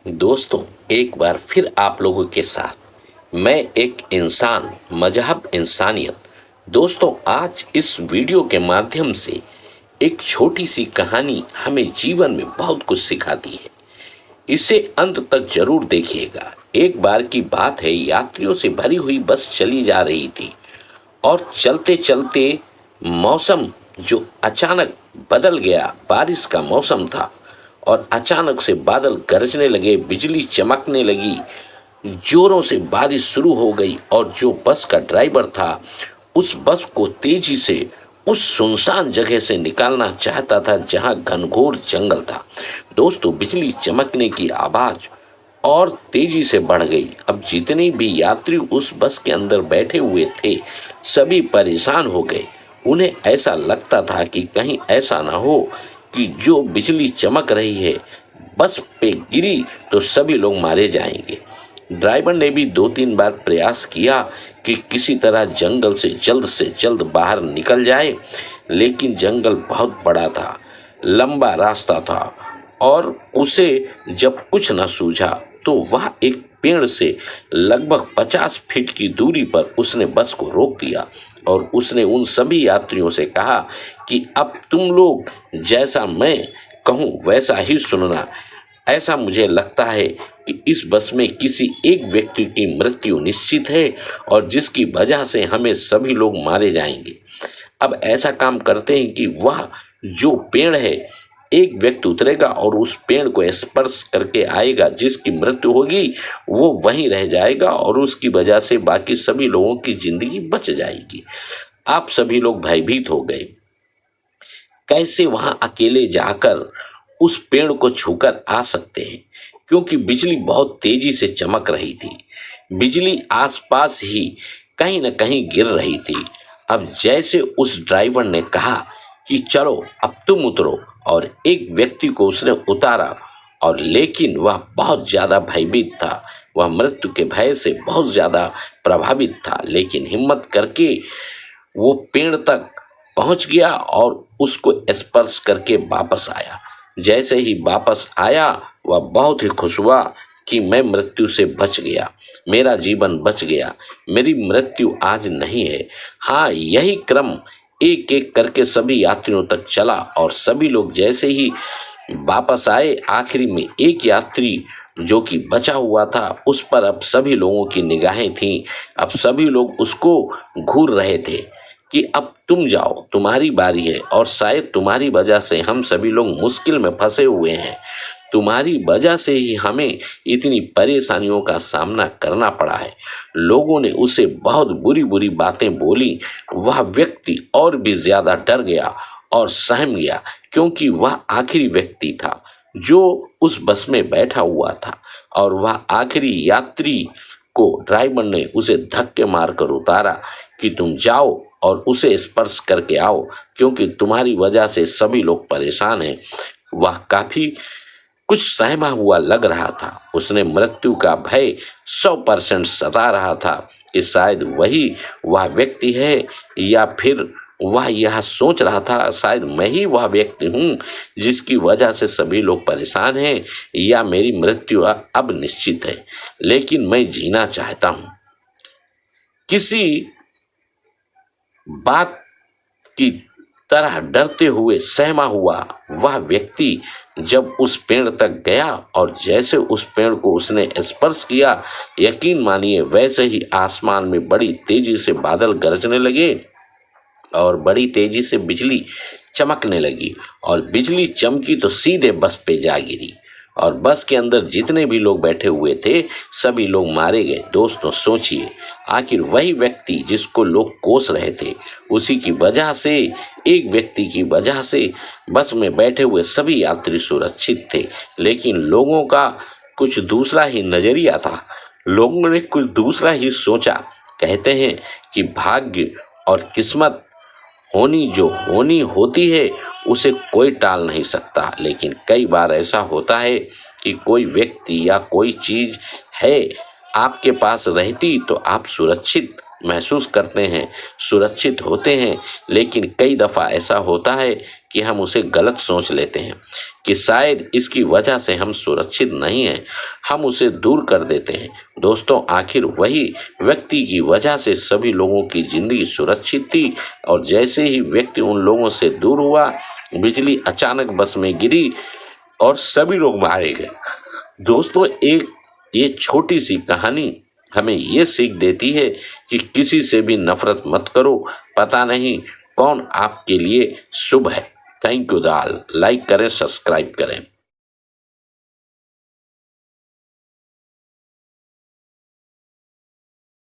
दोस्तों, एक बार फिर आप लोगों के साथ मैं एक इंसान मजहब इंसानियत। दोस्तों, आज इस वीडियो के माध्यम से एक छोटी सी कहानी हमें जीवन में बहुत कुछ सिखाती है। इसे अंत तक जरूर देखिएगा। एक बार की बात है, यात्रियों से भरी हुई बस चली जा रही थी और चलते चलते मौसम जो अचानक बदल गया, बारिश का मौसम था और अचानक से बादल गरजने लगे, बिजली चमकने लगी, जोरों से बारिश शुरू हो गई और जो बस का ड्राइवर था उस बस को तेजी से उस सुनसान जगह से निकालना चाहता था जहां घनघोर जंगल था। दोस्तों, बिजली चमकने की आवाज और तेजी से बढ़ गई। अब जितने भी यात्री उस बस के अंदर बैठे हुए थे सभी परेशान हो गए। उन्हें ऐसा लगता था कि कहीं ऐसा ना हो कि जो बिजली चमक रही है बस पे गिरी तो सभी लोग मारे जाएंगे। ड्राइवर ने भी 2-3 बार प्रयास किया कि किसी तरह जंगल से जल्द बाहर निकल जाए, लेकिन जंगल बहुत बड़ा था, लंबा रास्ता था और उसे जब कुछ न सूझा तो वह एक पेड़ से लगभग 50 फीट की दूरी पर उसने बस को रोक दिया और उसने उन सभी यात्रियों से कहा कि अब तुम लोग जैसा मैं कहूँ वैसा ही सुनना। ऐसा मुझे लगता है कि इस बस में किसी एक व्यक्ति की मृत्यु निश्चित है और जिसकी वजह से हमें सभी लोग मारे जाएंगे। अब ऐसा काम करते हैं कि वह जो पेड़ है, एक व्यक्ति उतरेगा और उस पेड़ को स्पर्श करके आएगा, जिसकी मृत्यु होगी वो वहीं रह जाएगा और उसकी वजह से बाकी सभी लोगों की जिंदगी बच जाएगी। आप सभी लोग भयभीत हो गए। कैसे वहां अकेले जाकर उस पेड़ को छूकर आ सकते हैं, क्योंकि बिजली बहुत तेजी से चमक रही थी। बिजली आसपास ही कहीं न कहीं गिर रही थी। अब जैसे उस ड्राइवर ने कहा कि चलो अब तुम उतरो और एक व्यक्ति को उसने उतारा, और लेकिन वह बहुत ज़्यादा भयभीत था। वह मृत्यु के भय से बहुत ज़्यादा प्रभावित था, लेकिन हिम्मत करके वो पेड़ तक पहुंच गया और उसको स्पर्श करके वापस आया। जैसे ही वापस आया वह बहुत ही खुश हुआ कि मैं मृत्यु से बच गया, मेरा जीवन बच गया, मेरी मृत्यु आज नहीं है। हाँ, यही क्रम एक एक करके सभी यात्रियों तक चला और सभी लोग जैसे ही वापस आए, आखिरी में एक यात्री जो कि बचा हुआ था उस पर अब सभी लोगों की निगाहें थीं। अब सभी लोग उसको घूर रहे थे कि अब तुम जाओ, तुम्हारी बारी है और शायद तुम्हारी वजह से हम सभी लोग मुश्किल में फंसे हुए हैं। तुम्हारी वजह से ही हमें इतनी परेशानियों का सामना करना पड़ा है। लोगों ने उसे बहुत बुरी बुरी बातें बोली। वह व्यक्ति और भी ज्यादा डर गया और सहम गया, क्योंकि वह आखिरी व्यक्ति था जो उस बस में बैठा हुआ था और वह आखिरी यात्री को ड्राइवर ने उसे धक्के मारकर उतारा कि तुम जाओ और उसे स्पर्श करके आओ, क्योंकि तुम्हारी वजह से सभी लोग परेशान हैं। वह काफी कुछ सहमा हुआ लग रहा था। उसने मृत्यु का भय 100% सता रहा था कि शायद वही वह व्यक्ति है, या फिर वह यह सोच रहा था शायद मैं ही वह व्यक्ति हूँ जिसकी वजह से सभी लोग परेशान हैं, या मेरी मृत्यु अब निश्चित है, लेकिन मैं जीना चाहता हूँ। किसी बात की तरह डरते हुए सहमा हुआ वह व्यक्ति जब उस पेड़ तक गया और जैसे उस पेड़ को उसने स्पर्श किया, यकीन मानिए वैसे ही आसमान में बड़ी तेजी से बादल गरजने लगे और बड़ी तेजी से बिजली चमकने लगी और बिजली चमकी तो सीधे बस पे जा गिरी और बस के अंदर जितने भी लोग बैठे हुए थे सभी लोग मारे गए। दोस्तों, सोचिए, आखिर वही व्यक्ति जिसको लोग कोस रहे थे, उसी की वजह से, एक व्यक्ति की वजह से बस में बैठे हुए सभी यात्री सुरक्षित थे, लेकिन लोगों का कुछ दूसरा ही नजरिया था। लोगों ने कुछ दूसरा ही सोचा। कहते हैं कि भाग्य और किस्मत जो होनी होती है उसे कोई टाल नहीं सकता, लेकिन कई बार ऐसा होता है कि कोई व्यक्ति या कोई चीज है आपके पास रहती तो आप सुरक्षित महसूस करते हैं, सुरक्षित होते हैं, लेकिन कई दफ़ा ऐसा होता है कि हम उसे गलत सोच लेते हैं कि शायद इसकी वजह से हम सुरक्षित नहीं हैं, हम उसे दूर कर देते हैं। दोस्तों, आखिर वही व्यक्ति की वजह से सभी लोगों की ज़िंदगी सुरक्षित थी और जैसे ही व्यक्ति उन लोगों से दूर हुआ, बिजली अचानक बस में गिरी और सभी लोग मारे गए। दोस्तों, ये छोटी सी कहानी हमें ये सीख देती है कि किसी से भी नफरत मत करो, पता नहीं कौन आपके लिए शुभ है। थैंक यू दाल, लाइक करें, सब्सक्राइब करें।